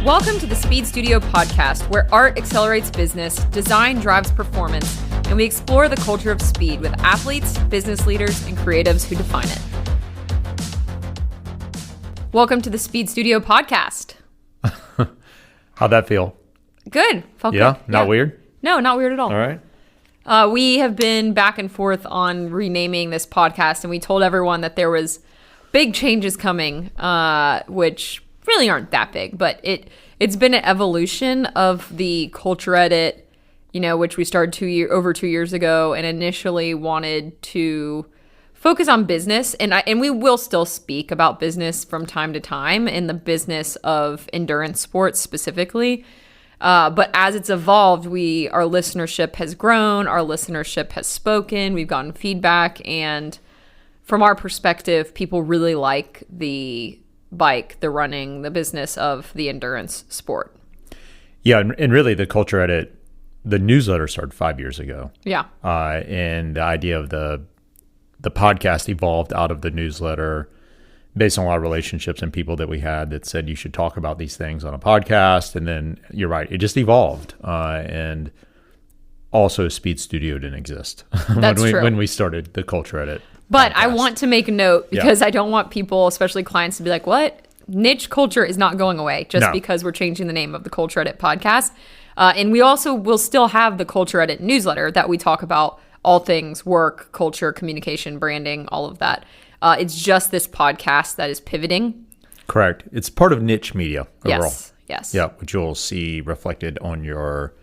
Welcome to the SpeedStudio podcast, where art accelerates business, design drives performance, and we explore the culture of speed with athletes, business leaders, and creatives who define it. Welcome to the SpeedStudio podcast. How'd that feel? Good. Felt good. Yeah? Not weird? No, not weird at all. All right. We have been back and forth on renaming this podcast, and we told everyone that there was big changes coming, which really aren't that big, but it's been an evolution of the Culture Edit, which we started over 2 years ago, and initially wanted to focus on business, and we will still speak about business from time to time in the business of endurance sports specifically. But as it's evolved, our listenership has grown, our listenership has spoken, we've gotten feedback, and from our perspective, people really like the bike, the running, the business of the endurance sport. Yeah, and really the Culture Edit, the newsletter started 5 years ago. Yeah. And the idea of the podcast evolved out of the newsletter based on a lot of relationships and people that we had that said you should talk about these things on a podcast. And then you're right, it just evolved. And also SpeedStudio didn't exist when we started the Culture Edit. But podcast. I want to make a note because I don't want people, especially clients, to be like, what? Niche culture is not going away just because we're changing the name of the Culture Edit podcast. And we also will still have the Culture Edit newsletter that we talk about all things work, culture, communication, branding, all of that. It's just this podcast that is pivoting. Correct. It's part of niche media overall. Yes. Yeah, which you'll see reflected on your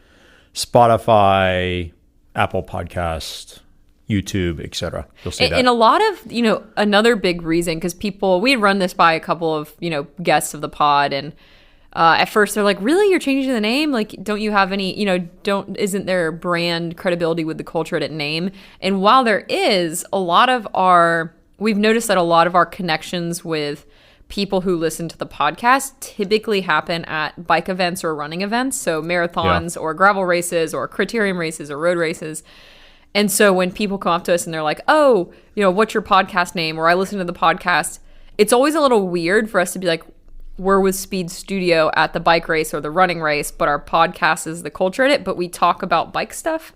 Spotify, Apple Podcast, YouTube, etc. You'll see that. And a lot of, another big reason, because we had run this by a couple of, guests of the pod, and at first they're like, really, you're changing the name? Like, don't you have any, isn't there brand credibility with the Culture Edit name? And while there is, we've noticed that a lot of our connections with people who listen to the podcast typically happen at bike events or running events. So marathons or gravel races or criterium races or road races. And so when people come up to us and they're like, oh, what's your podcast name? Or I listen to the podcast. It's always a little weird for us to be like, we're with SpeedStudio at the bike race or the running race, but our podcast is the Culture Edit, but we talk about bike stuff.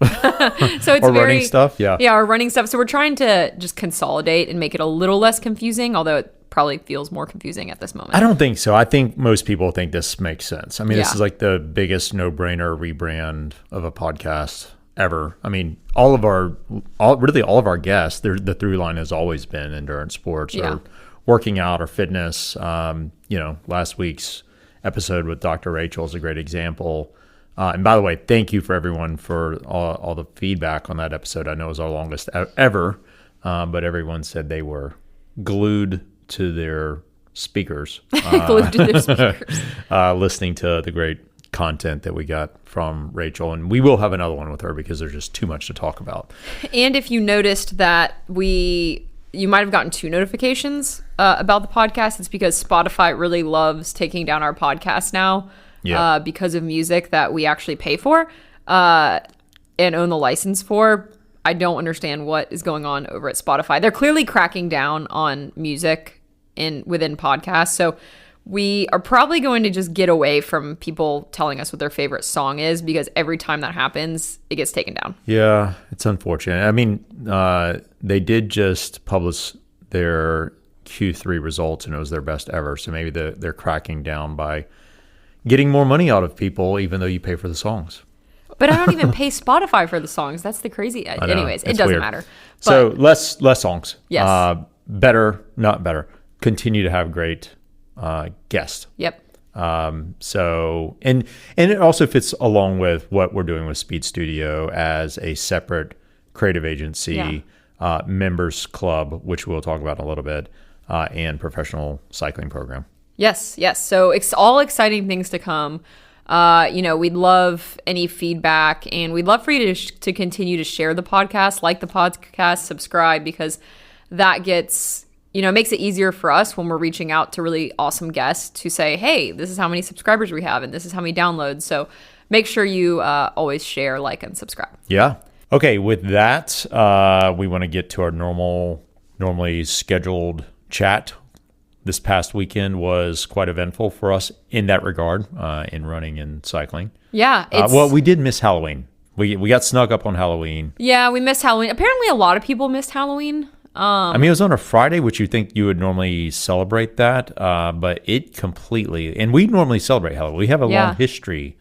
So it's running stuff, yeah. Yeah, our running stuff. So we're trying to just consolidate and make it a little less confusing, although it probably feels more confusing at this moment. I don't think so. I think most people think this makes sense. I mean, This is like the biggest no-brainer rebrand of a podcast ever. I mean, all of our guests, the through line has always been endurance sports or working out or fitness. Last week's episode with Dr. Rachel is a great example. And by the way, thank you for everyone for all the feedback on that episode. I know it was our longest ever, but everyone said they were glued to their speakers, listening to the great content that we got from Rachel, and we will have another one with her because there's just too much to talk about. And if you noticed that you might have gotten 2 notifications about the podcast, it's because Spotify really loves taking down our podcast now because of music that we actually pay for and own the license for. I don't understand what is going on over at Spotify. They're clearly cracking down on music within podcasts, so we are probably going to just get away from people telling us what their favorite song is, because every time that happens, it gets taken down. Yeah, it's unfortunate. I mean, they did just publish their Q3 results, and it was their best ever. So maybe they're cracking down by getting more money out of people, even though you pay for the songs. But I don't even pay Spotify for the songs. That's the crazy. Anyways, it doesn't matter. But, so less songs. Yes. Better, not better. Continue to have great guest. Yep. So it also fits along with what we're doing with SpeedStudio as a separate creative agency, members club, which we'll talk about in a little bit, and professional cycling program. Yes. So it's all exciting things to come. We'd love any feedback, and we'd love for you to continue to share the podcast, like the podcast, subscribe, because that gets it makes it easier for us when we're reaching out to really awesome guests to say, hey, this is how many subscribers we have and this is how many downloads. So make sure you always share, like, and subscribe. Yeah. Okay. With that, we want to get to our normally scheduled chat this past weekend was quite eventful for us in that regard, in running and cycling. Yeah. Well, we did miss Halloween. We got snuck up on Halloween. Yeah, we missed Halloween. Apparently, a lot of people missed Halloween. I mean, it was on a Friday, which you think you would normally celebrate that, but it completely, and we normally celebrate Halloween. We have a long history.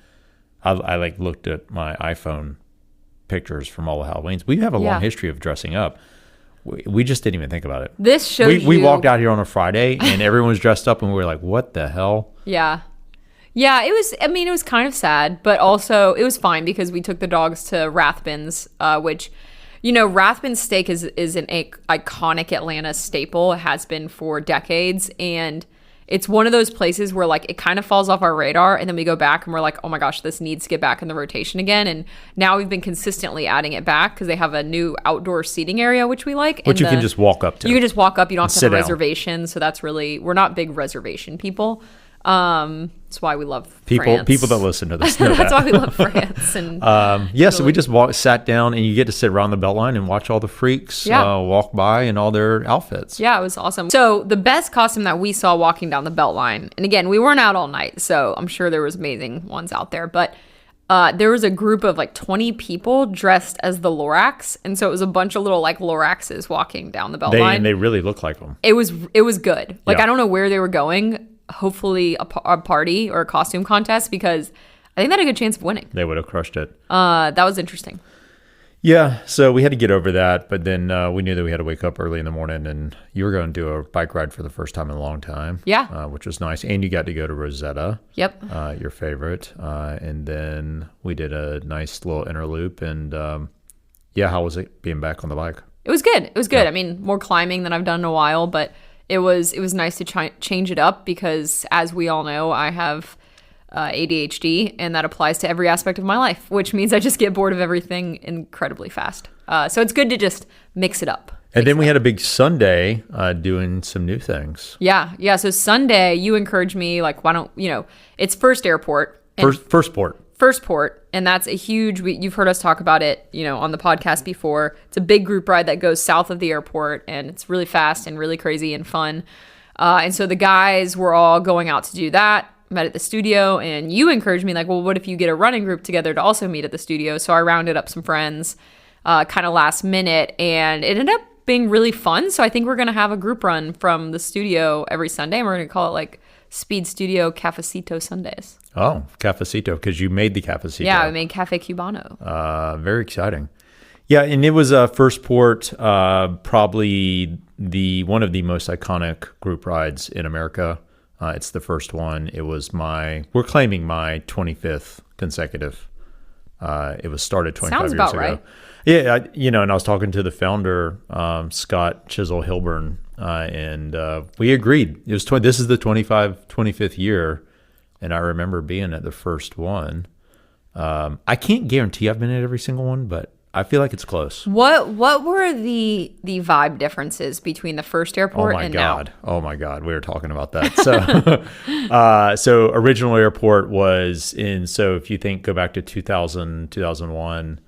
I like looked at my iPhone pictures from all the Halloweens. We have a long history of dressing up. We just didn't even think about it. This shows we walked out here on a Friday and everyone was dressed up and we were like, what the hell? Yeah. Yeah, it was kind of sad, but also it was fine because we took the dogs to Rathbun's, which, Rathbun's steak is an iconic Atlanta staple. It has been for decades. And it's one of those places where like it kind of falls off our radar and then we go back and we're like, oh my gosh, this needs to get back in the rotation again. And now we've been consistently adding it back because they have a new outdoor seating area, which we like. Which you can just walk up to. You can just walk up. You don't have to have a down. reservation. So that's really, we're not big reservation people. That's why we love France. People that listen to this know That's that. why we love France. And so we just sat down and you get to sit around the Beltline and watch all the freaks walk by in all their outfits. Yeah, it was awesome. So the best costume that we saw walking down the Beltline, and again, we weren't out all night, so I'm sure there was amazing ones out there, but there was a group of like 20 people dressed as the Lorax, and so it was a bunch of little like Loraxes walking down the Beltline. They really look like them. It was good. Like, I don't know where they were going. Hopefully a party or a costume contest, because I think they had a good chance of winning. They would have crushed it. That was interesting. Yeah, so we had to get over that, but then we knew that we had to wake up early in the morning, and you were going to do a bike ride for the first time in a long time. Yeah. Which was nice. And you got to go to Rosetta. Yep. Your favorite. And then we did a nice little interloop, and how was it being back on the bike? It was good. It was good. Yeah. I mean, more climbing than I've done in a while, but it was nice to change it up because, as we all know, I have ADHD, and that applies to every aspect of my life, which means I just get bored of everything incredibly fast. So it's good to just mix it up. And then we had a big Sunday doing some new things. Yeah. So Sunday, you encouraged me, like, why don't, it's First Airport. First Port, and that's a huge, you've heard us talk about it, on the podcast before. It's a big group ride that goes south of the airport, and it's really fast and really crazy and fun. And so the guys were all going out to do that, met at the studio, and you encouraged me, like, well, what if you get a running group together to also meet at the studio? So I rounded up some friends kind of last minute, and it ended up being really fun. So I think we're going to have a group run from the studio every Sunday, and we're going to call it like SpeedStudio Cafecito Sundays. Oh, Cafecito, because you made the Cafecito. Yeah, we made Cafe Cubano. Very exciting. Yeah, and it was First Port, probably one of the most iconic group rides in America. It's the first one. It was we're claiming my 25th consecutive. It was started 25 Sounds years about ago. right. Yeah, and I was talking to the founder, Scott Chisel Hilburn, and we agreed. It was this is the 25th year, and I remember being at the first one. I can't guarantee I've been at every single one, but I feel like it's close. What were the vibe differences between the first airport and now? Oh my God, we were talking about that. So, so original airport was so if you go back to 2000, 2001,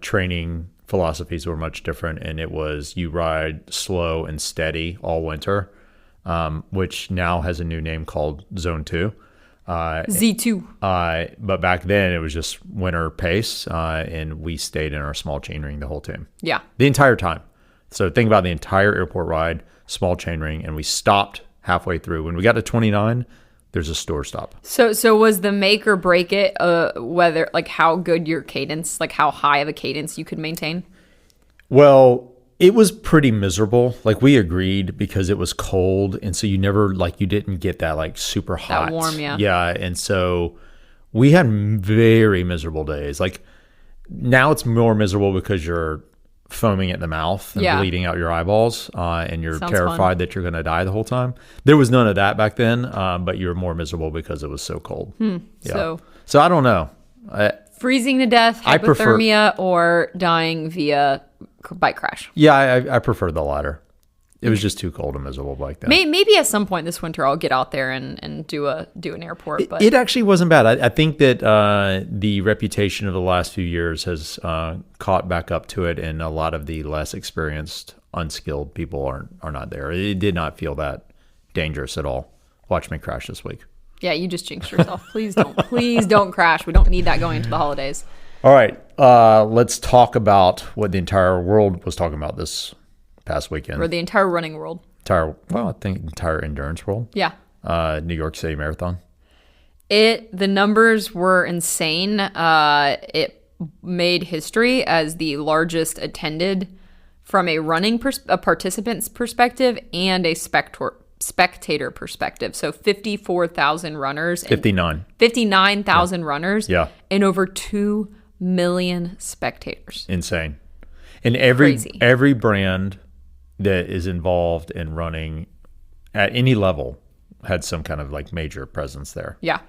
training philosophies were much different, and it was you ride slow and steady all winter, which now has a new name called Zone 2. Z2. But back then it was just winter pace, and we stayed in our small chain ring the whole time. Yeah. The entire time. So think about the entire airport ride, small chain ring, and we stopped halfway through. When we got to 29, there's a store stop. So was the make or break it whether, like, how good your cadence, like how high of a cadence you could maintain? Well, it was pretty miserable. Like, we agreed because it was cold, and so you didn't get that like super hot. That warm, yeah. Yeah, and so we had very miserable days. Like, now it's more miserable because you're foaming at the mouth and bleeding out your eyeballs, and you're terrified that you're going to die the whole time. There was none of that back then, but you're more miserable because it was so cold. Yeah. So I don't know. Freezing to death, hypothermia, or dying via bike crash. Yeah, I prefer the latter. It was just too cold and miserable back then. Maybe at some point this winter I'll get out there and do an airport. But it actually wasn't bad. I think that the reputation of the last few years has caught back up to it, and a lot of the less experienced, unskilled people are not there. It did not feel that dangerous at all. Watch me crash this week. Yeah, you just jinxed yourself. Please don't. Please don't crash. We don't need that going into the holidays. All right. Let's talk about what the entire world was talking about this past weekend. Or the entire running world. I think entire endurance world. Yeah. New York City Marathon. The numbers were insane. It made history as the largest attended from a participant's perspective and a spectator perspective. So 54,000 runners. 59,000 runners. Yeah. And over 2 million spectators. Insane. And every brand that is involved in running at any level had some kind of like major presence there. Yeah.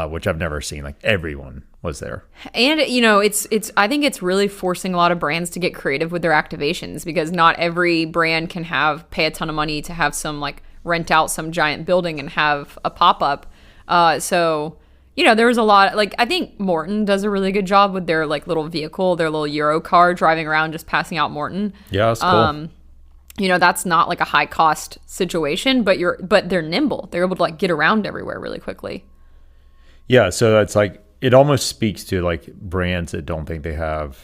Which I've never seen. Like everyone was there. And it's I think it's really forcing a lot of brands to get creative with their activations, because not every brand can pay a ton of money to have some like rent out some giant building and have a pop-up. So there was a lot, like I think Morton does a really good job with their like little vehicle, their little Euro car driving around just passing out Morton. Yeah, that's cool. That's not like a high cost situation, but they're nimble. They're able to like get around everywhere really quickly. Yeah, so it's like it almost speaks to like brands that don't think they have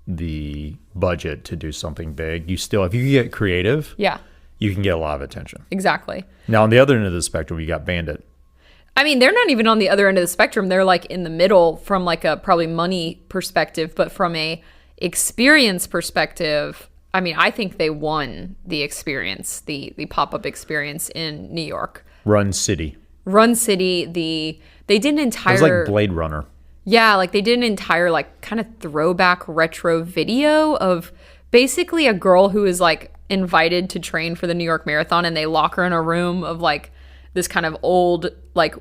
the budget to do something big. If you get creative, yeah, you can get a lot of attention. Exactly. Now on the other end of the spectrum, you got Bandit. I mean, they're not even on the other end of the spectrum. They're like in the middle from like a probably money perspective, but from a experience perspective, I mean, I think they won the experience, the pop-up experience in New York. Run City. They did an entire... It was like Blade Runner. Yeah, like they did an entire like kind of throwback retro video of basically a girl who is like invited to train for the New York Marathon, and they lock her in a room of like this kind of old, like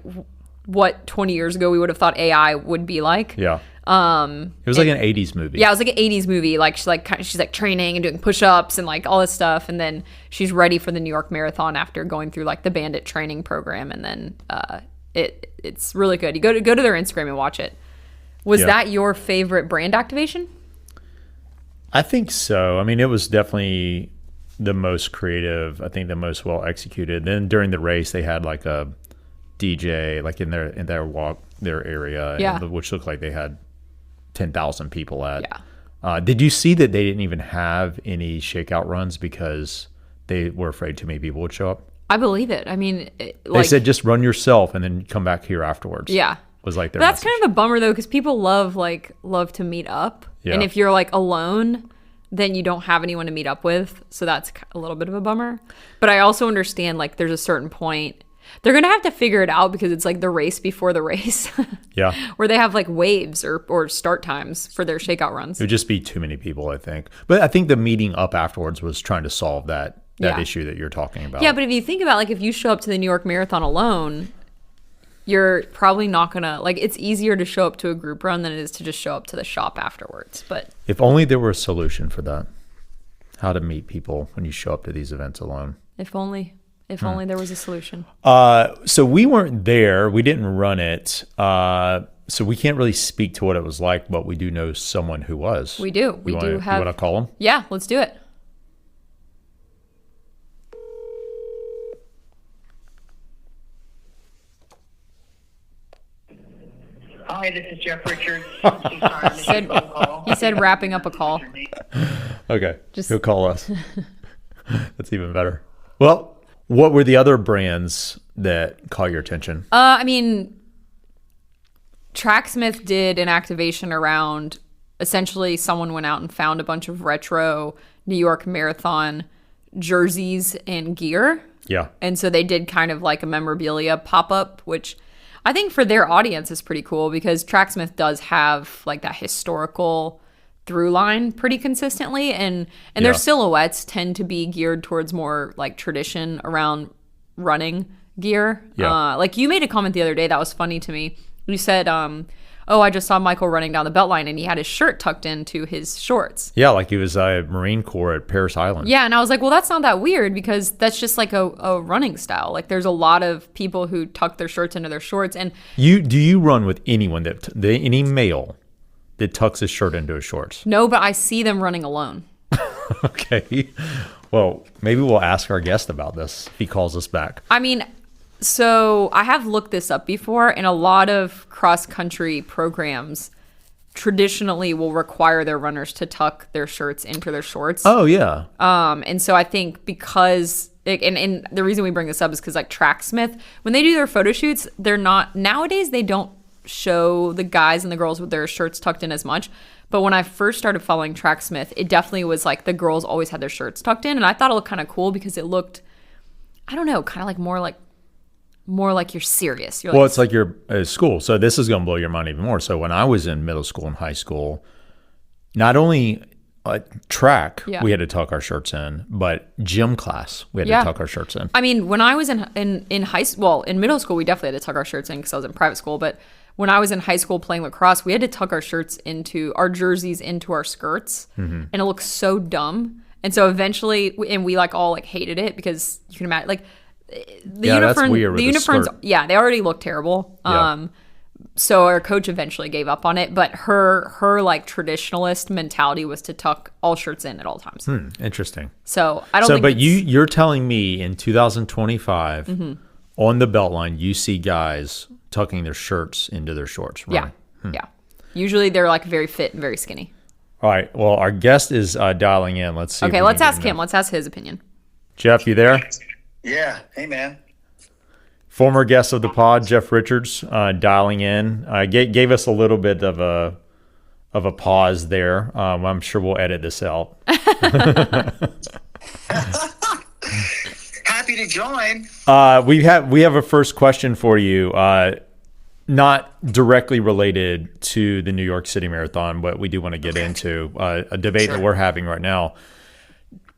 what 20 years ago we would have thought AI would be like. Yeah. It was like an 80s movie. Yeah, it was like an 80s movie. Like she's like training and doing push-ups and like all this stuff, and then she's ready for the New York Marathon after going through like the Bandit training program, and then it's really good. You go to their Instagram and watch it. Was that your favorite brand activation? I think so. I mean, it was definitely the most creative. I think the most well executed. Then during the race, they had like a DJ like in their area, which looked like they had 10,000 people at. Yeah. Did you see that they didn't even have any shakeout runs because they were afraid too many people would show up? I believe it. I mean, they said just run yourself and then come back here afterwards. Yeah. Was like their That's message. kind of a bummer though, because people love to meet up. Yeah. And if you're like alone, then you don't have anyone to meet up with. So that's a little bit of a bummer. But I also understand like there's a certain point they're going to have to figure it out, because it's like the race before the race. Yeah. Where they have like waves or start times for their shakeout runs. It would just be too many people, I think. But I think the meeting up afterwards was trying to solve that issue that you're talking about. Yeah, but if you think about like if you show up to the New York Marathon alone, you're probably not going to, like, it's easier to show up to a group run than it is to just show up to the shop afterwards. But if only there were a solution for that. How to meet people when you show up to these events alone. If only there was a solution. So we weren't there. We didn't run it. So we can't really speak to what it was like, but we do know someone who was. We do. You want to call him? Yeah, let's do it. Hi, this is Jeff Richards. He said wrapping up a call. Okay, he'll call us. That's even better. Well, what were the other brands that caught your attention? I mean, Tracksmith did an activation around, essentially someone went out and found a bunch of retro New York Marathon jerseys and gear. Yeah. And so they did kind of like a memorabilia pop-up, which I think for their audience is pretty cool, because Tracksmith does have like that historical through line pretty consistently, and their silhouettes tend to be geared towards more like tradition around running gear. Like you made a comment the other day that was funny to me. You said, I just saw Michael running down the Beltline and he had his shirt tucked into his shorts. Yeah, like he was a Marine Corps at Paris Island. Yeah, and I was like, well, that's not that weird, because that's just like a running style. Like there's a lot of people who tuck their shirts into their shorts. And do you run with anyone any male that tucks his shirt into his shorts? No, but I see them running alone. Okay. Well, maybe we'll ask our guest about this if he calls us back. I mean, so I have looked this up before, and a lot of cross-country programs traditionally will require their runners to tuck their shirts into their shorts. Oh, yeah. And so I think because, and the reason we bring this up is because like Tracksmith, when they do their photo shoots, they're not, nowadays they don't show the guys and the girls with their shirts tucked in as much. But when I first started following Tracksmith, it definitely was like the girls always had their shirts tucked in. And I thought it looked kind of cool because it looked, I don't know, kind of like more like you're serious. You're Well, like, it's like you're at school. So this is going to blow your mind even more. So when I was in middle school and high school, not only track, Yeah. we had to tuck our shirts in, but gym class, we had Yeah. to tuck our shirts in. I mean, when I was in high school, well, in middle school, we definitely had to tuck our shirts in because I was in private school. But when I was in high school playing lacrosse, we had to tuck our shirts into our jerseys into our skirts, and it looked so dumb. And so eventually, and we like all like hated it because you can imagine like the That's weird with the the uniforms, skirt. yeah, they already look terrible. Yeah. So our coach eventually gave up on it, but her like traditionalist mentality was to tuck all shirts in at all times. Interesting. So I don't So, think but it's- you're telling me in 2025, on the Beltline, you see guys tucking their shirts into their shorts, right? Yeah. Usually they're like very fit and very skinny. All right. Well, our guest is dialing in. Let's see. if Okay, we let's can get ask him. Let's ask his opinion. Jeff, you there? Yeah. Hey, man. Former guest of the pod, Jeff Richards, dialing in. Gave us a little bit of a pause there. I'm sure we'll edit this out. Happy to join. We have a first question for you. Not directly related to the New York City Marathon, but we do want to get into a debate that we're having right now.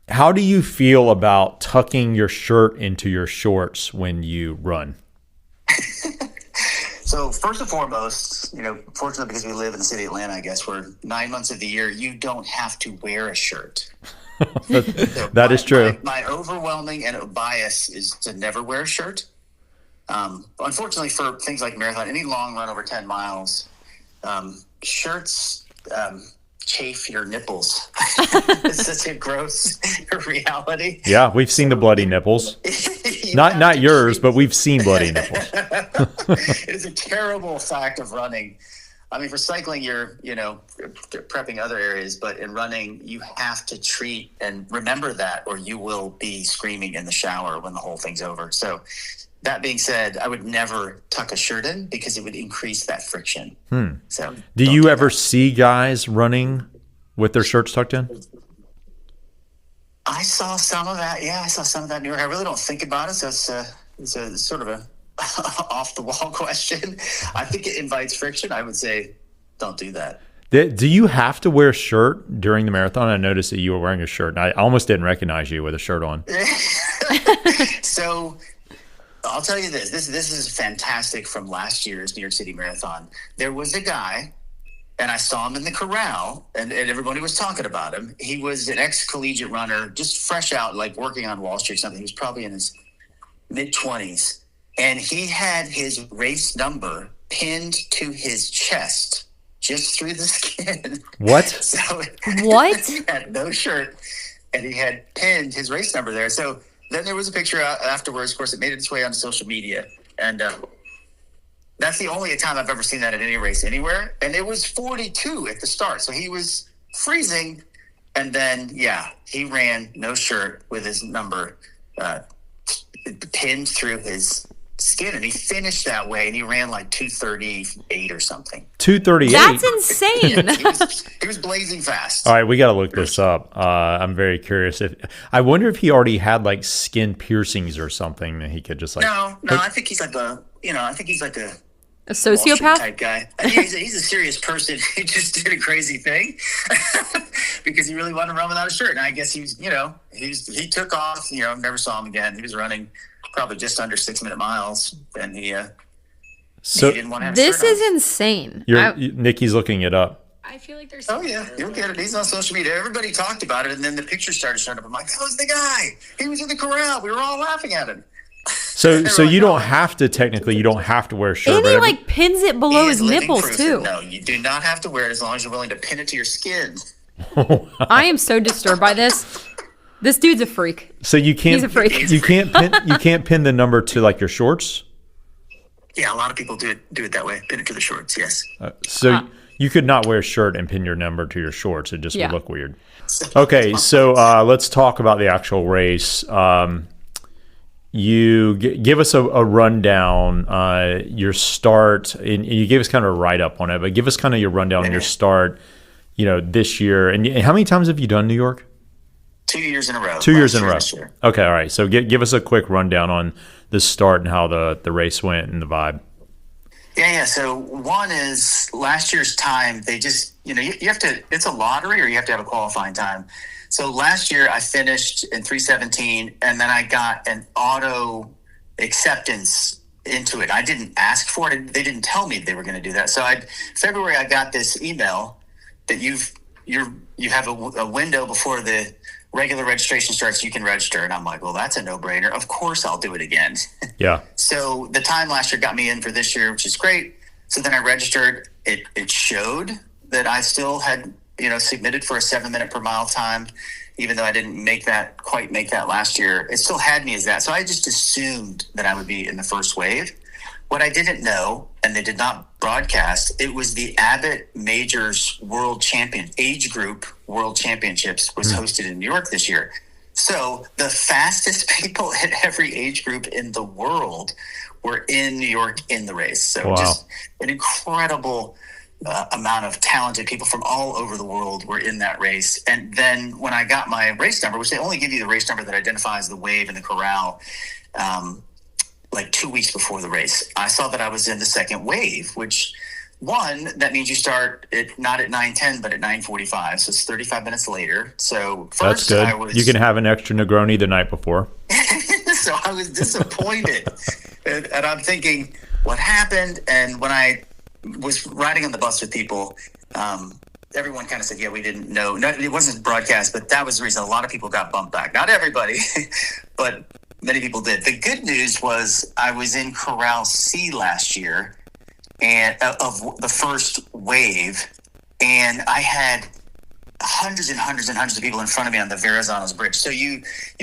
How do you feel about tucking your shirt into your shorts when you run? So first and foremost, fortunately because we live in the city of Atlanta, I guess, where 9 months of the year, you don't have to wear a shirt. That is true. My overwhelming bias is to never wear a shirt. Unfortunately for things like marathon, any long run over 10 miles, shirts chafe your nipples. It's such a gross reality. Yeah, we've seen the bloody nipples. Not yours, but we've seen bloody nipples. It is a terrible fact of running. I mean, for cycling, you're prepping other areas, but in running, you have to treat and remember that, or you will be screaming in the shower when the whole thing's over. So that being said, I would never tuck a shirt in because it would increase that friction. So, Do you ever see guys running with their shirts tucked in? I saw some of that. Yeah, I saw some of that in New York. I really don't think about it, so it's a sort of a off the wall question. I think it invites friction. I would say, don't do that. Do you have to wear a shirt during the marathon? I noticed that you were wearing a shirt, and I almost didn't recognize you with a shirt on. So I'll tell you this. This is fantastic from last year's New York City Marathon. There was a guy, and I saw him in the corral, and everybody was talking about him. He was an ex-collegiate runner, just fresh out, like working on Wall Street or something. He was probably in his mid-20s. And he had his race number pinned to his chest, just through the skin. What? So What? He had no shirt, and he had pinned his race number there. So then there was a picture afterwards. Of course, it made its way onto social media. And that's the only time I've ever seen that at any race anywhere. And it was 42 at the start. So he was freezing. And then, he ran no shirt with his number pinned through his skin, and he finished that way, and he ran like 2:38 or something. 2:38. That's insane. He was blazing fast. All right, we got to look this up. I'm very curious. I wonder if he already had like skin piercings or something that he could just like. No, I think he's like a A Wall Street sociopath? type guy. He's a serious person who just did a crazy thing because he really wanted to run without a shirt. And I guess he took off. Never saw him again. He was running probably just under 6-minute miles, and he didn't want to have a This shirt is on. insane. Nikki's looking it up. I feel like there's. Oh yeah, you'll get it. He's on social media. Everybody talked about it, and then the pictures started showing up. I'm like, that was the guy. He was in the corral. We were all laughing at him. So you don't have to technically. You don't have to wear a shirt. And but he every- like pins it below He his is living nipples proof too. that, no, you do not have to wear it as long as you're willing to pin it to your skin. I am so disturbed by this This dude's a freak. So you can't. He's a freak. You can't pin the number to like your shorts. Yeah, a lot of people do it that way. Pin it to the shorts. Yes. You could not wear a shirt and pin your number to your shorts. It just would look weird. Okay, so let's talk about the actual race. You give us a rundown, your start, and you gave us kind of a write-up on it, but give us kind of your rundown on your start, this year. And how many times have you done New York? 2 years in a row. 2 years in a row. Okay, all right. So give us a quick rundown on the start and how the race went and the vibe. Yeah. So one is last year's time. They just, you have to, it's a lottery or you have to have a qualifying time. So last year I finished in 3:17 and then I got an auto acceptance into it. I didn't ask for it. They didn't tell me they were going to do that. So February, I got this email that you have a window before the regular registration starts, you can register. And I'm like, well, that's a no-brainer. Of course I'll do it again. Yeah. So the time last year got me in for this year, which is great. So then I registered. It showed that I still had, submitted for a 7-minute per mile time, even though I didn't quite make that last year. It still had me as that. So I just assumed that I would be in the first wave. What I didn't know, and they did not broadcast, it was the Abbott Majors Age Group World Championships was hosted in New York this year. So the fastest people at every age group in the world were in New York in the race. So just an incredible amount of talented people from all over the world were in that race. And then when I got my race number, which they only give you the race number that identifies the wave and the corral, like 2 weeks before the race, I saw that I was in the second wave, which that means you start not at 9:10, but at 9:45. So it's 35 minutes later. So first, that's good. You can have an extra Negroni the night before. So I was disappointed. and I'm thinking, what happened? And when I was riding on the bus with people, everyone kind of said, yeah, we didn't know. No, it wasn't broadcast, but that was the reason a lot of people got bumped back. Not everybody, but many people did. The good news was I was in Corral C last year and of the first wave, and I had hundreds and hundreds and hundreds of people in front of me on the Verrazanos Bridge. So you're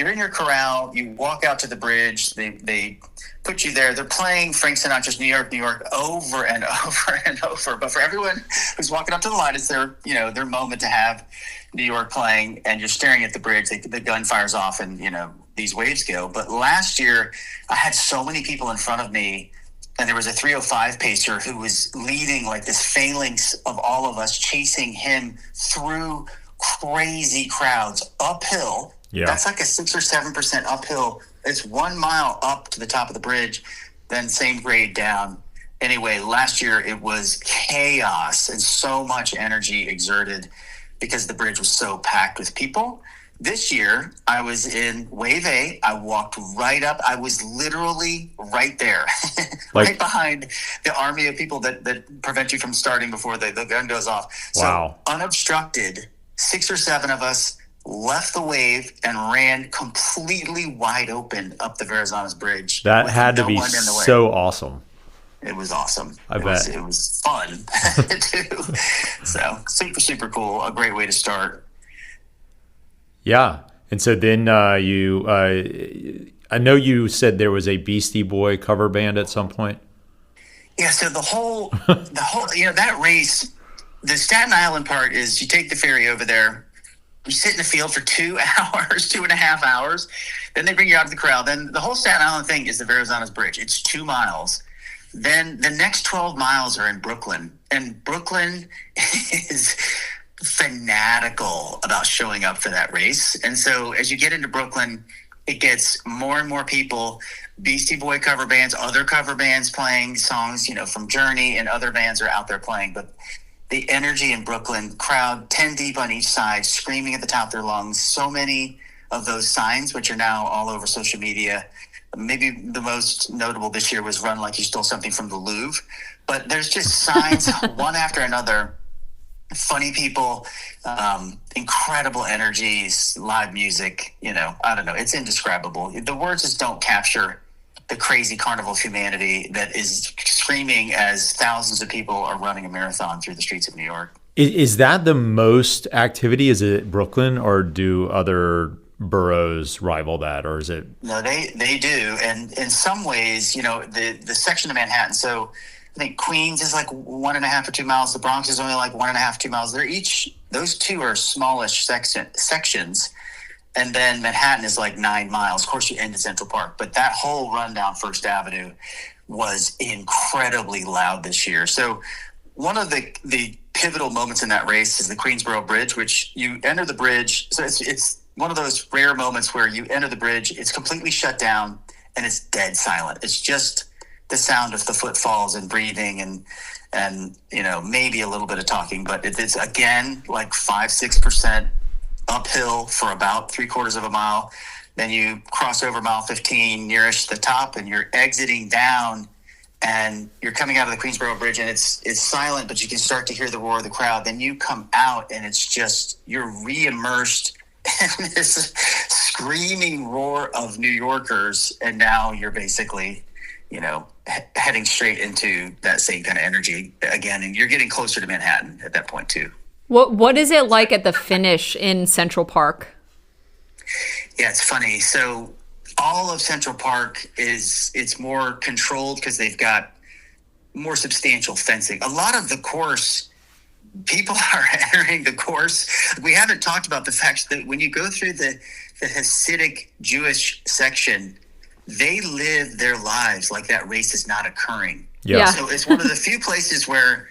in your corral, you walk out to the bridge, they put you there. They're playing Frank Sinatra's New York, New York over and over and over. But for everyone who's walking up to the line, it's their moment to have New York playing, and you're staring at the bridge. The gun fires off, and these waves go. But last year, I had so many people in front of me, and there was a 3:05 pacer who was leading like this phalanx of all of us, chasing him through crazy crowds uphill. Yeah. That's like a 6 or 7% uphill. It's 1 mile up to the top of the bridge, then same grade down. Anyway, last year it was chaos and so much energy exerted because the bridge was so packed with people. This year, I was in Wave A. I walked right up. I was literally right there, right behind the army of people that prevent you from starting before the gun goes off. Wow. So unobstructed, 6 or 7 of us left the wave and ran completely wide open up the Verrazanos Bridge. That had to be so awesome. It was awesome. I bet. It was fun, too. So super, super cool. A great way to start. Yeah. And so then I know you said there was a Beastie Boy cover band at some point. Yeah. So the whole, that race, the Staten Island part is you take the ferry over there, you sit in the field for 2 hours, 2.5 hours. Then they bring you out to the corral. Then the whole Staten Island thing is the Verrazanos Bridge. It's 2 miles. Then the next 12 miles are in Brooklyn. And Brooklyn is fanatical about showing up for that race. And so as you get into Brooklyn, it gets more and more people, Beastie Boy cover bands, other cover bands playing songs, from Journey, and other bands are out there playing. But the energy in Brooklyn, crowd 10 deep on each side, screaming at the top of their lungs. So many of those signs, which are now all over social media. Maybe the most notable this year was Run Like You Stole Something from the Louvre. But there's just signs one after another. Funny people, incredible energies, live music, I don't know. It's indescribable. The words just don't capture the crazy carnival of humanity that is screaming as thousands of people are running a marathon through the streets of New York. Is that the most activity? Is it Brooklyn, or do other boroughs rival that, or is it? No, they do. And in some ways, the section of Manhattan, so I think Queens is like 1.5 or 2 miles. The Bronx is only like 1.5, 2 miles. Those two are smallish sections. And then Manhattan is like 9 miles. Of course, you end at Central Park. But that whole run down First Avenue was incredibly loud this year. So one of the pivotal moments in that race is the Queensboro Bridge, which you enter the bridge. So it's one of those rare moments where you enter the bridge, it's completely shut down, and it's dead silent. It's just the sound of the footfalls and breathing and maybe a little bit of talking, but it's again like 5-6% uphill for about 3/4 of a mile. Then you cross over mile 15 nearest the top, and you're exiting down, and you're coming out of the Queensboro Bridge, and it's silent, but you can start to hear the roar of the crowd. Then you come out, and it's just, you're re-immersed in this screaming roar of New Yorkers, and now you're basically heading straight into that same kind of energy again, and you're getting closer to Manhattan at that point too. What is it like at the finish in Central Park? Yeah, it's funny. So all of Central Park it's more controlled because they've got more substantial fencing. A lot of the course, people are entering the course. We haven't talked about the fact that when you go through the Hasidic Jewish section, they live their lives like that race is not occurring. Yeah. So it's one of the few places where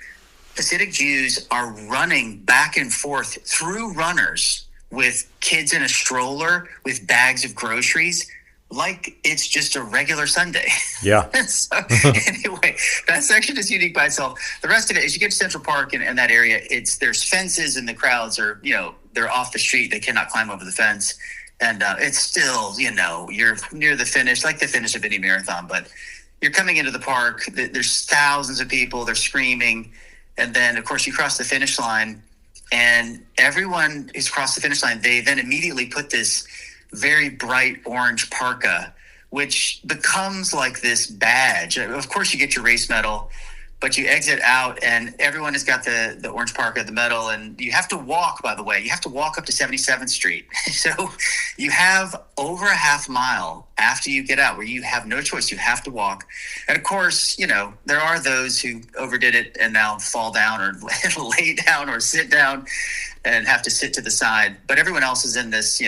Hasidic Jews are running back and forth through runners with kids in a stroller with bags of groceries like it's just a regular Sunday. Yeah. So anyway, that section is unique by itself. The rest of it, as you get to Central Park and that area, there's fences, and the crowds are, they're off the street. They cannot climb over the fence. And it's still, you're near the finish, like the finish of any marathon, but you're coming into the park. There's thousands of people. They're screaming. And then, of course, you cross the finish line, and everyone who's crossed the finish line, they then immediately put this very bright orange parka, which becomes like this badge. Of course, you get your race medal, but you exit out, and everyone has got the orange parka, the medal, and you have to walk, by the way. You have to walk up to 77th Street. So you have over a half mile after you get out where you have no choice. You have to walk. And, of course, there are those who overdid it and now fall down or lay down or sit down and have to sit to the side. But everyone else is in this,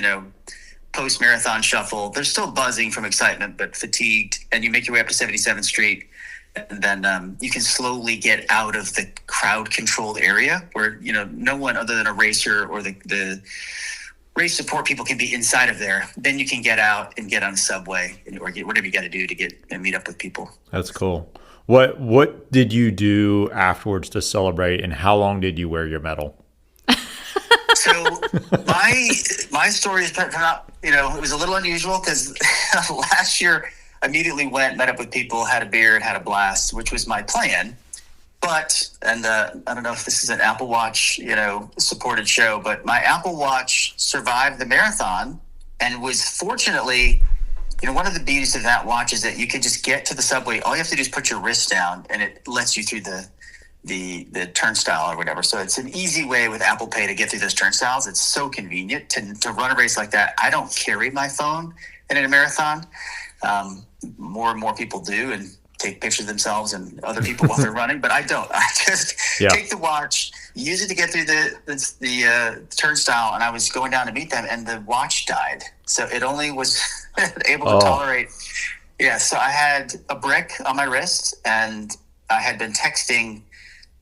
post-marathon shuffle. They're still buzzing from excitement but fatigued, and you make your way up to 77th Street. And then you can slowly get out of the crowd-controlled area where, no one other than a racer or the race support people can be inside of there. Then you can get out and get on the subway or get whatever you got to do to get and meet up with people. That's cool. What did you do afterwards to celebrate, and how long did you wear your medal? So my story is not, it was a little unusual because last year – immediately went, met up with people, had a beer, and had a blast, which was my plan. But, and I don't know if this is an Apple Watch, supported show, but my Apple Watch survived the marathon and was fortunately, one of the beauties of that watch is that you can just get to the subway. All you have to do is put your wrist down, and it lets you through the turnstile or whatever. So it's an easy way with Apple Pay to get through those turnstiles. It's so convenient to run a race like that. I don't carry my phone in a marathon. More and more people do and take pictures of themselves and other people while they're running, but I don't. I just take the watch, use it to get through the turnstile, and I was going down to meet them, and the watch died. So it only was able to tolerate. Yeah, so I had a brick on my wrist, and I had been texting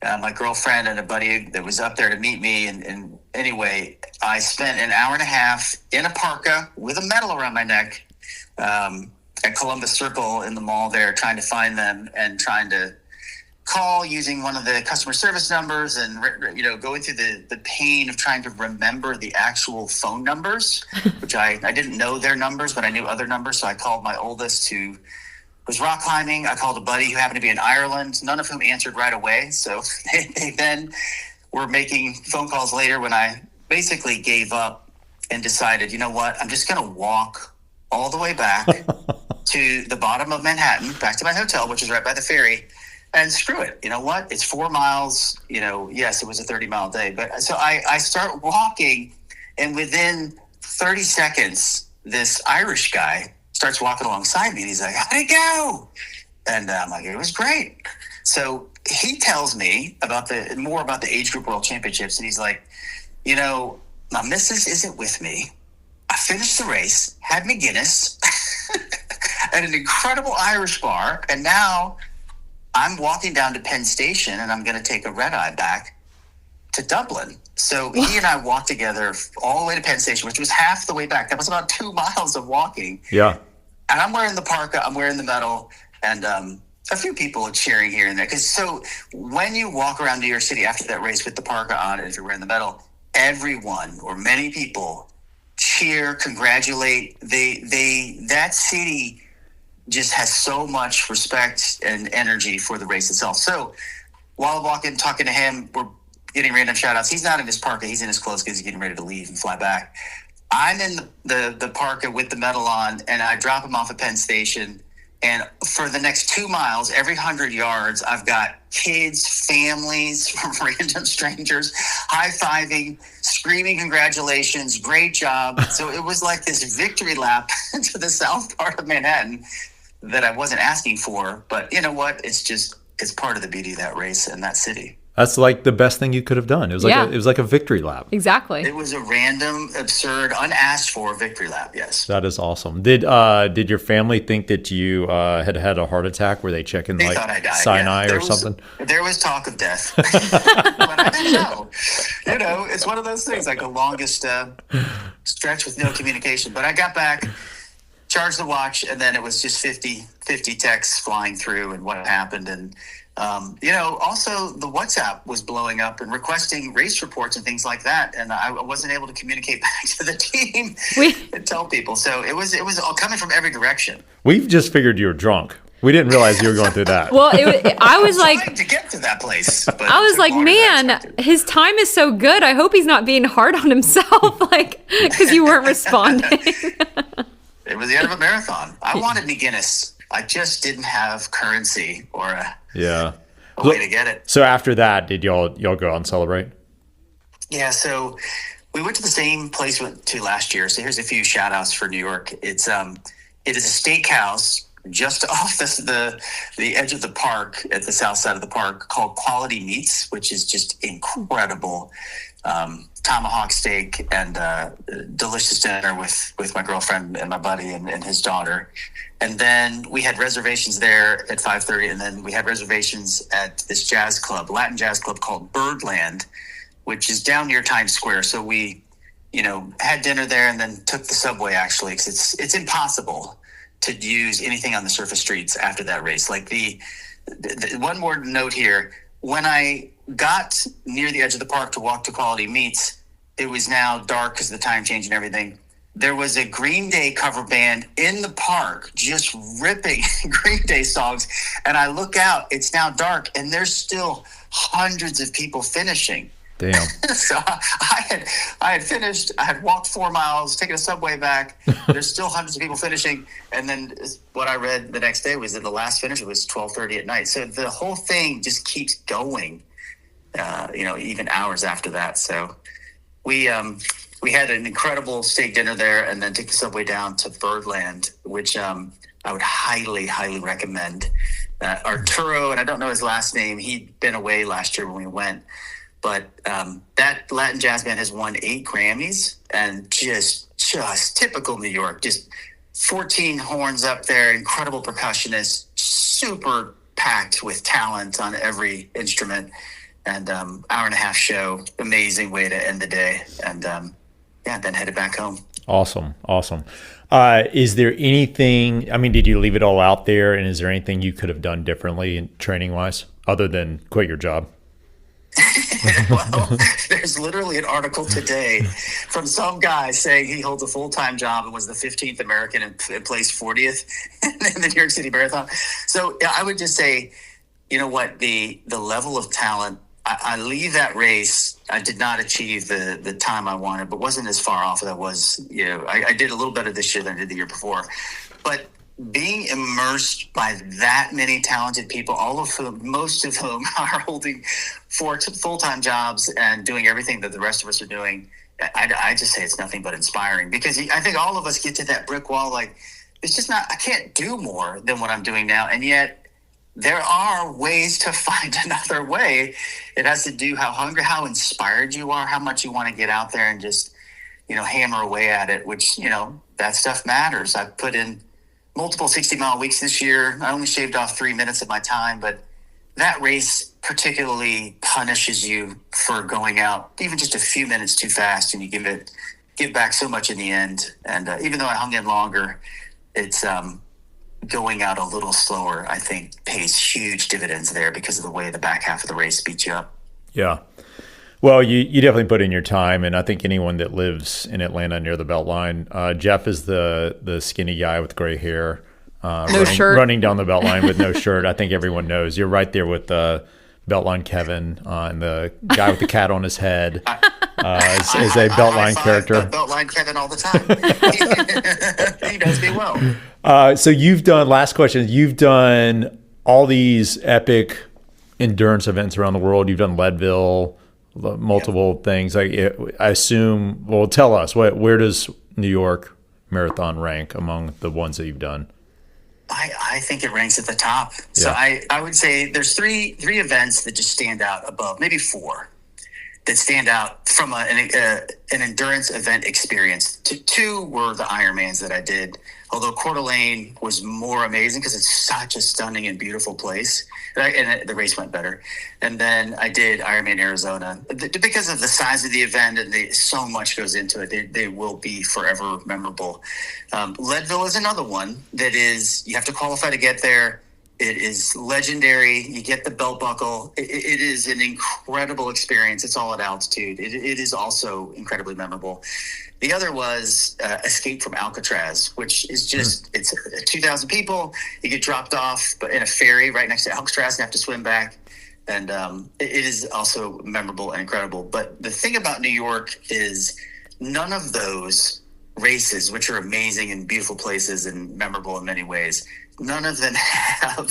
my girlfriend and a buddy that was up there to meet me. And anyway, I spent an hour and a half in a parka with a medal around my neck at Columbus Circle in the mall there, trying to find them and trying to call using one of the customer service numbers and, going through the pain of trying to remember the actual phone numbers, which I didn't know their numbers, but I knew other numbers. So I called my oldest, who was rock climbing. I called a buddy who happened to be in Ireland, none of whom answered right away. So they then were making phone calls later when I basically gave up and decided, you know what, I'm just going to walk all the way back to the bottom of Manhattan, back to my hotel, which is right by the ferry, and screw it. You know what? It's 4 miles. Yes, it was a 30-mile day. But so I start walking, and within 30 seconds, this Irish guy starts walking alongside me, and he's like, "How'd it go?" And I'm like, "It was great." So he tells me more about the age group world championships, and he's like, "My missus isn't with me. I finished the race, had me Guinness at an incredible Irish bar, and now I'm walking down to Penn Station, and I'm going to take a red eye back to Dublin." So he and I walked together all the way to Penn Station, which was half the way back. That was about 2 miles of walking. Yeah. And I'm wearing the parka, I'm wearing the medal, and a few people are cheering here and there. So when you walk around New York City after that race with the parka on, and if you're wearing the medal, everyone or many people cheer, congratulate. That city just has so much respect and energy for the race itself. So while I'm walking, talking to him, we're getting random shout outs. He's not in his parka, he's in his clothes because he's getting ready to leave and fly back. I'm in the parka with the medal on, and I drop him off at Penn Station. And for the next 2 miles, every 100 yards, I've got kids, families, random strangers, high-fiving, screaming congratulations, great job. So it was like this victory lap to the south part of Manhattan that I wasn't asking for. But you know what? It's part of the beauty of that race and that city. That's like the best thing you could have done. It was like a victory lap. Exactly. It was a random, absurd, unasked for victory lap. Yes. That is awesome. Did your family think that you had a heart attack? Were they checking They thought I died, cyanide or something? There was talk of death, but I didn't know. It's one of those things, like the longest stretch with no communication. But I got back, charged the watch, and then it was just 50 texts flying through and what happened. And also the WhatsApp was blowing up and requesting race reports and things like that. And I wasn't able to communicate back to the team and tell people. So it was all coming from every direction. We've just figured you were drunk. We didn't realize you were going through that. Well, I was like, trying to get to that place. But I was like, man, his time is so good. I hope he's not being hard on himself, because you weren't responding. It was the end of a marathon. I wanted me Guinness. I just didn't have currency or a way to get it. So after that, did y'all go out and celebrate? Yeah, so we went to the same place we went to last year. So here's a few shout outs for New York. It is a steakhouse just off the edge of the park at the south side of the park called Quality Meats, which is just incredible. Tomahawk steak and delicious dinner with my girlfriend and my buddy and his daughter. And then we had reservations there at 5:30, and then we had reservations at this jazz club, Latin jazz club called Birdland, which is down near Times Square. So we, had dinner there and then took the subway, actually, because it's impossible to use anything on the surface streets after that race. Like the one more note here, when I got near the edge of the park to walk to Quality Meats, it was now dark because of the time change and everything. There was a Green Day cover band in the park just ripping Green Day songs. And I look out, it's now dark, and there's still hundreds of people finishing. Damn. So I had finished. I had walked 4 miles, taken a subway back. There's still hundreds of people finishing. And then what I read the next day was that the last finish was 12:30 at night. So the whole thing just keeps going, even hours after that. So we had an incredible steak dinner there, and then took the subway down to Birdland, which I would highly, highly recommend. Arturo, and I don't know his last name, he'd been away last year when we went, but that Latin jazz band has won 8 Grammys, and just typical New York, just 14 horns up there, incredible percussionist, super packed with talent on every instrument, and hour and a half show, amazing way to end the day, and then headed back home. Awesome. Is there anything, did you leave it all out there, and is there anything you could have done differently training wise other than quit your job? Well, there's literally an article today from some guy saying he holds a full-time job and was the 15th American and placed 40th in the New York City Marathon. So I would just say, the level of talent, I leave that race. I did not achieve the time I wanted, but wasn't as far off as I was. I did a little better this year than I did the year before. But being immersed by that many talented people, most of whom are holding full-time jobs and doing everything that the rest of us are doing, I just say it's nothing but inspiring, because I think all of us get to that brick wall. Like, it's just not, I can't do more than what I'm doing now. And yet there are ways to find another way. It has to do how hungry, how inspired you are, how much you want to get out there and just, hammer away at it, which, that stuff matters. I've put in multiple 60-mile weeks this year. I only shaved off 3 minutes of my time, but that race particularly punishes you for going out even just a few minutes too fast, and you give back so much in the end. And even though I hung in longer, it's going out a little slower, I think, pays huge dividends there because of the way the back half of the race beats you up. Yeah. Well, you definitely put in your time, and I think anyone that lives in Atlanta near the Beltline, Jeff is the skinny guy with gray hair, running down the Beltline with no shirt. I think everyone knows. You're right there with Beltline Kevin and the guy with the cat on his head is a Beltline character. Beltline Kevin all the time. He knows me well. So last question, you've done all these epic endurance events around the world. You've done Leadville, multiple things. I assume, well, tell us, where does New York Marathon rank among the ones that you've done? I think it ranks at the top. So I would say there's three events that just stand out above, maybe four, that stand out from an endurance event experience. Two were the Ironmans that I did, although Coeur d'Alene was more amazing because it's such a stunning and beautiful place. And the race went better. And then I did Ironman Arizona. Because of the size of the event and so much goes into it, they will be forever memorable. Leadville is another one that is, you have to qualify to get there. It is legendary. You get the belt buckle. It is an incredible experience. It's all at altitude. It is also incredibly memorable. The other was Escape from Alcatraz, which is just, it's 2,000 people. You get dropped off in a ferry right next to Alcatraz and have to swim back. And it is also memorable and incredible. But the thing about New York is none of those races, which are amazing and beautiful places and memorable in many ways, none of them have,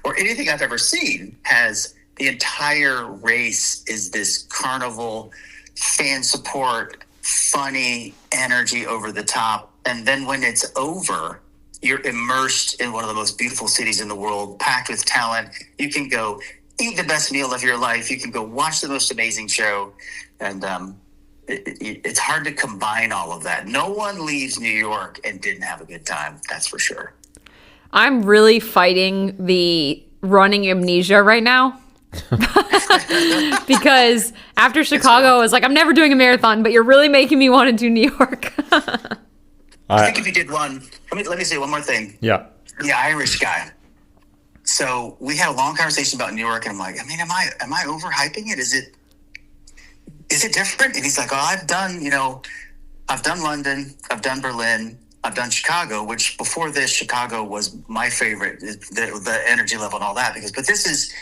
or anything I've ever seen has, the entire race is this carnival, fan support, funny energy over the top. And then when it's over, you're immersed in one of the most beautiful cities in the world, packed with talent. You can go eat the best meal of your life. You can go watch the most amazing show. And it's hard to combine all of that. No one leaves New York and didn't have a good time. That's for sure. I'm really fighting the running amnesia right now. Because after Chicago, I was like, I'm never doing a marathon, but you're really making me want to do New York. I think if you did one, let me say one more thing. Yeah. The Irish guy. So we had a long conversation about New York, and I'm like, am I overhyping it? Is it different? And he's like, I've done London, I've done Berlin, I've done Chicago, which before this, Chicago was my favorite, the energy level and all that, but this is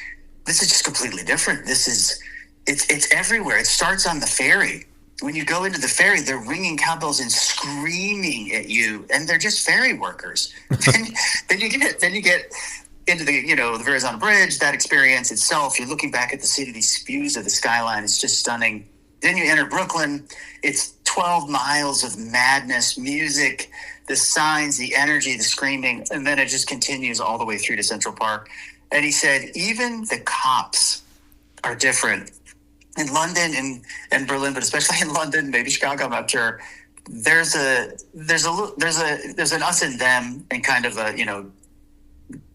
just completely different. It's everywhere. It starts on the ferry. When you go into the ferry, they're ringing cowbells and screaming at you, and they're just ferry workers. then you get into the Verrazano Bridge, that experience itself. You're looking back at the city, these views of the skyline. It's just stunning. Then you enter Brooklyn. It's 12 miles of madness, music, the signs, the energy, the screaming, and then it just continues all the way through to Central Park. And he said, even the cops are different. In London and Berlin, but especially in London, maybe Chicago, I'm not sure. There's an us and them and kind of a,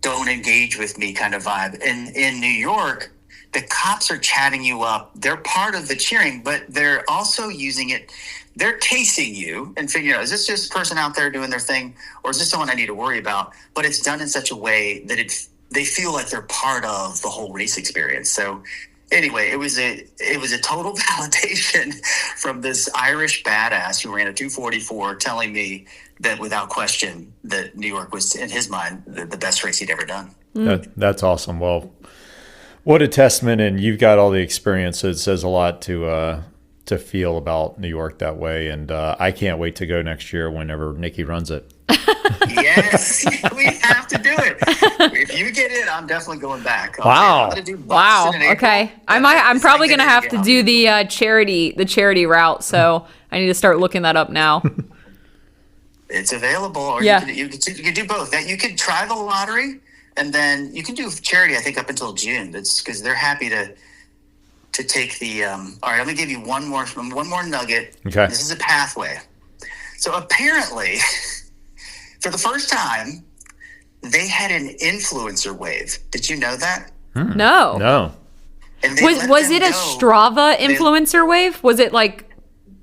don't engage with me kind of vibe. In New York, the cops are chatting you up. They're part of the cheering, but they're also using it. They're casing you and figuring out, is this just a person out there doing their thing, or is this someone I need to worry about? But it's done in such a way that they feel like they're part of the whole race experience. So anyway, it was a total validation from this Irish badass who ran a 2:44 telling me that without question that New York was, in his mind, the best race he'd ever done. That's awesome. Well, what a testament, and you've got all the experience. So it says a lot to to feel about New York that way, and I can't wait to go next year whenever Nikki runs it. Yes, we have to do it. If you get in, I'm definitely going back. Wow. I'm gonna do Boston in April, Okay. but I'm probably if I gonna get have in to again, do the charity route. So I need to start looking that up now. it's available, or Yeah. you could do both. That you could try the lottery, and then you can do charity. I think up until June. That's because they're happy to take the. All right, let me give you one more nugget. Okay. This is a pathway. So apparently, for the first time, they had an influencer wave. Did you know that? No. No. And they Was let it them a go. Strava influencer wave? Was it like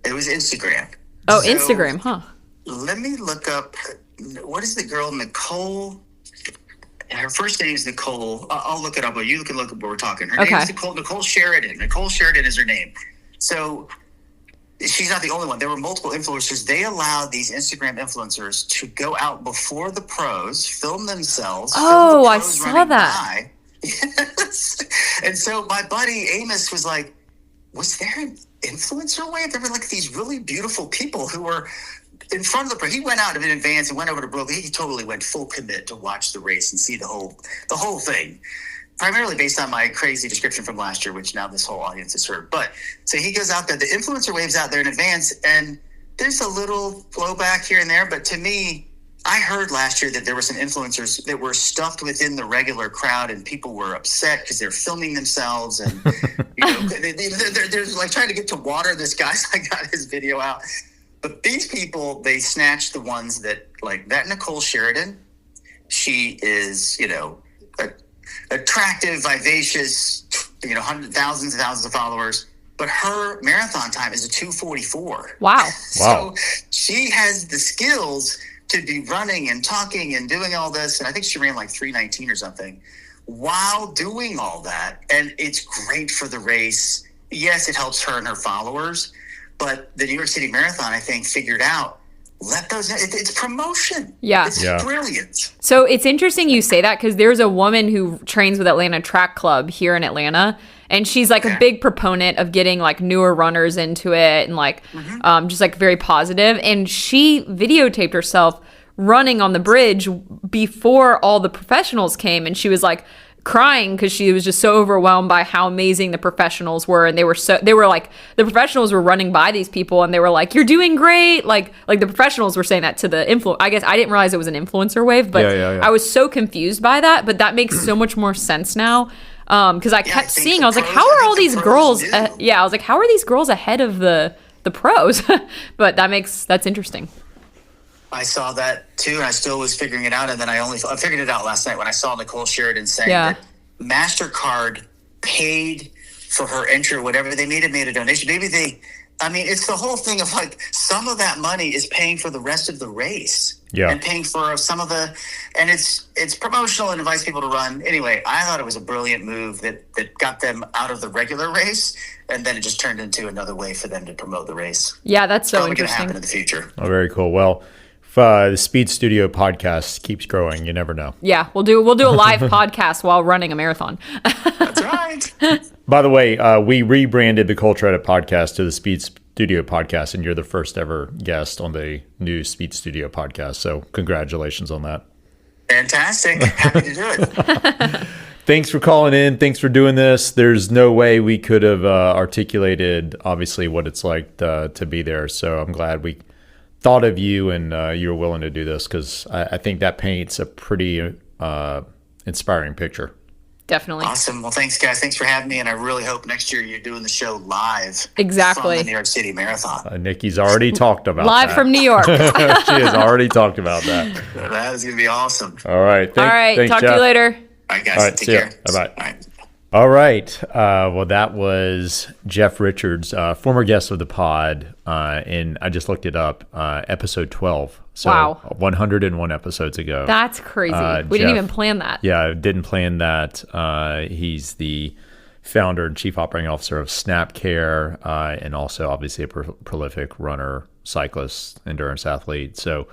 It was Instagram. Oh, So, Instagram, huh? Let me look up. What is the girl, Nicole? Her first name is Nicole. I'll look it up, but you can look up what we're talking. Her name is Nicole Sheridan. Nicole Sheridan is her name. So she's not the only one. There were multiple influencers. They allowed these Instagram influencers to go out before the pros, film themselves. Oh, film the I pros saw running that. by. Yes. And so my buddy Amos was like, was there an influencer wave? There were like these really beautiful people who were in front of the pro. He went out in advance and went over to Brooklyn. He totally went full commit to watch the race and see the whole thing. Primarily based on my crazy description from last year, which now this whole audience has heard. But so he goes out there, the influencer wave's out there in advance, and there's a little blowback here and there. But to me, I heard last year that there were some influencers that were stuffed within the regular crowd, and people were upset because they're filming themselves, and they're like trying to get to water this guy. So I got his video out. But these people, they snatched the ones that, like that Nicole Sheridan. She is, attractive, vivacious, thousands and thousands of followers. But her marathon time is a 2:44. Wow. So she has the skills to be running and talking and doing all this. And I think she ran like 3:19 or something while doing all that. And it's great for the race. Yes, it helps her and her followers. But the New York City Marathon, I think, figured out, it's promotion. Yeah. It's brilliant. So it's interesting you say that because there's a woman who trains with Atlanta Track Club here in Atlanta. And she's like a big proponent of getting like newer runners into it and like just like very positive. And she videotaped herself running on the bridge before all the professionals came. And she was like crying because she was just so overwhelmed by how amazing the professionals were. And they were like, the professionals were running by these people and they were like, you're doing great. Like the professionals were saying that to the I guess I didn't realize it was an influencer wave, but I was so confused by that. But that makes so much more sense now. Because I kept seeing, I was like, how are all these girls? I was like, how are these girls ahead of the pros? But that's interesting. I saw that too, and I still was figuring it out. And then I figured it out last night when I saw Nicole Sheridan saying that MasterCard paid for her entry or whatever. They made a donation. Maybe it's the whole thing of like some of that money is paying for the rest of the race. Yeah. And paying for some of and it's promotional and invites people to run. Anyway, I thought it was a brilliant move that got them out of the regular race, and then it just turned into another way for them to promote the race. Yeah, that's so probably interesting. Going to happen in the future. Oh, very cool. Well, if the Speed Studio podcast keeps growing, you never know. Yeah, we'll do a live podcast while running a marathon. That's right. By the way, we rebranded the Culture Edit podcast to the Speed Studio podcast, and you're the first ever guest on the new Speed Studio podcast. So congratulations on that. Fantastic. Happy to do it. Thanks for calling in. Thanks for doing this. There's no way we could have articulated, obviously, what it's like to be there. So I'm glad we thought of you and you were willing to do this, because I think that paints a pretty inspiring picture. Definitely. Awesome. Well, thanks, guys. Thanks for having me. And I really hope next year you're doing the show live. Exactly. From the New York City Marathon. Nikki's already talked about live that. From New York. She has already talked about that. That is going to be awesome. All right. All right. Thanks, Talk Jeff. to you later. All right, guys. All right. Take See ya. care. Bye-bye. All right. All right. Well, that was Jeff Richards, former guest of the pod. And I just looked it up, episode 12. So wow. 101 episodes ago. That's crazy. We didn't even plan that. Yeah, didn't plan that. He's the founder and chief operating officer of SnapCare, and also obviously a prolific runner, cyclist, endurance athlete. So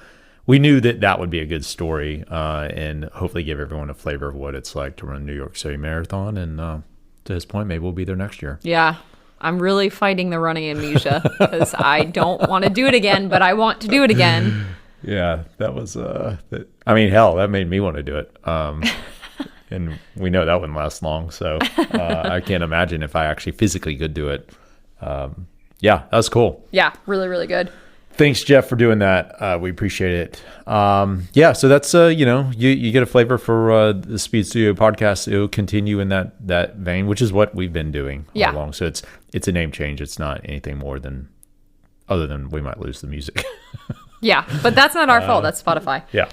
we knew that would be a good story, and hopefully give everyone a flavor of what it's like to run New York City Marathon. And to his point, maybe we'll be there next year. Yeah. I'm really fighting the running amnesia because I don't want to do it again, but I want to do it again. Yeah, that was, I mean, hell, that made me want to do it. And we know that wouldn't last long. So I can't imagine if I actually physically could do it. Yeah, that was cool. Yeah, really, really good. Thanks, Jeff, for doing that. We appreciate it. Yeah, so that's, you get a flavor for the Speed Studio podcast. It'll continue in that vein, which is what we've been doing all along. So it's a name change. It's not anything more than, other than we might lose the music. Yeah, but that's not our fault. That's Spotify. Yeah.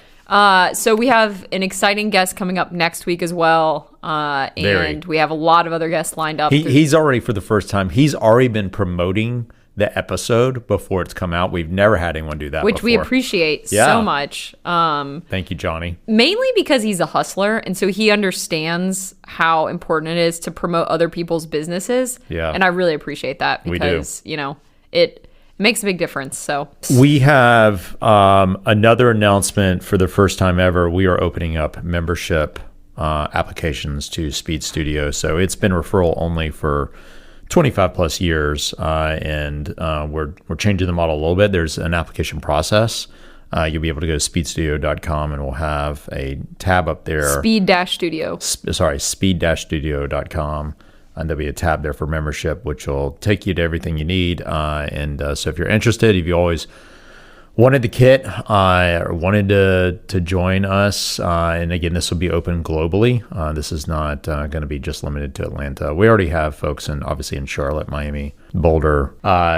So we have an exciting guest coming up next week as well. And we have a lot of other guests lined up. He's already, for the first time, he's already been promoting the episode before it's come out. We've never had anyone do that which before. We appreciate so much. Thank you, Johnny. Mainly because he's a hustler, and so he understands how important it is to promote other people's businesses. Yeah. And I really appreciate that because, it makes a big difference. So we have another announcement for the first time ever. We are opening up membership applications to Speed Studio. So it's been referral only for 25 plus years, and we're changing the model a little bit. There's an application process. You'll be able to go to speedstudio.com, and we'll have a tab up there. Speed-Studio. Speed-Studio.com. And there'll be a tab there for membership, which will take you to everything you need. So if you're interested, if you always wanted the kit or wanted to join us, and again, this will be open globally. This is not going to be just limited to Atlanta. We already have folks obviously in Charlotte, Miami, Boulder.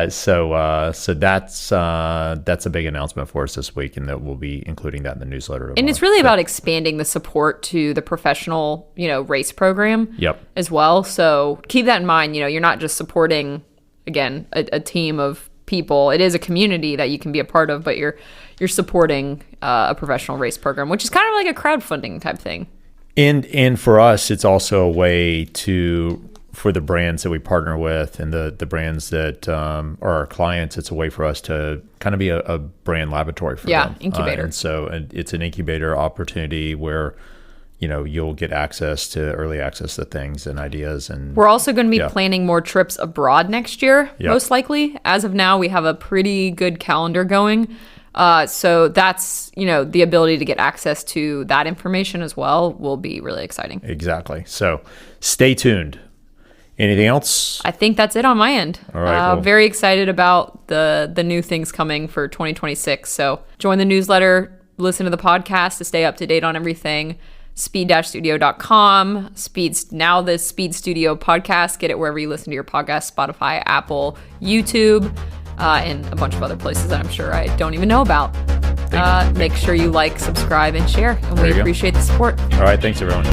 So that's a big announcement for us this week, and that we'll be including that in the newsletter. And it's really about expanding the support to the professional, race program. As well. So keep that in mind. You're not just supporting, again, a team of people. It is a community that you can be a part of, but you're supporting a professional race program, which is kind of like a crowdfunding type thing. And for us, it's also a way for the brands that we partner with and the brands that are our clients, it's a way for us to kind of be a brand laboratory for them. Incubator. And so it's an incubator opportunity where you'll get early access to things and ideas. And we're also going to be planning more trips abroad next year, most likely. As of now, we have a pretty good calendar going. So that's, the ability to get access to that information as well will be really exciting. Exactly. So stay tuned. Anything else? I think that's it on my end. All right. Very excited about the new things coming for 2026. So join the newsletter, listen to the podcast to stay up to date on everything. Speed-Studio.com, now the Speed Studio podcast. Get it wherever you listen to your podcast, Spotify, Apple, YouTube, and a bunch of other places that I'm sure I don't even know about. Make sure you like, subscribe, and share. And we appreciate the support. All right. Thanks, everyone.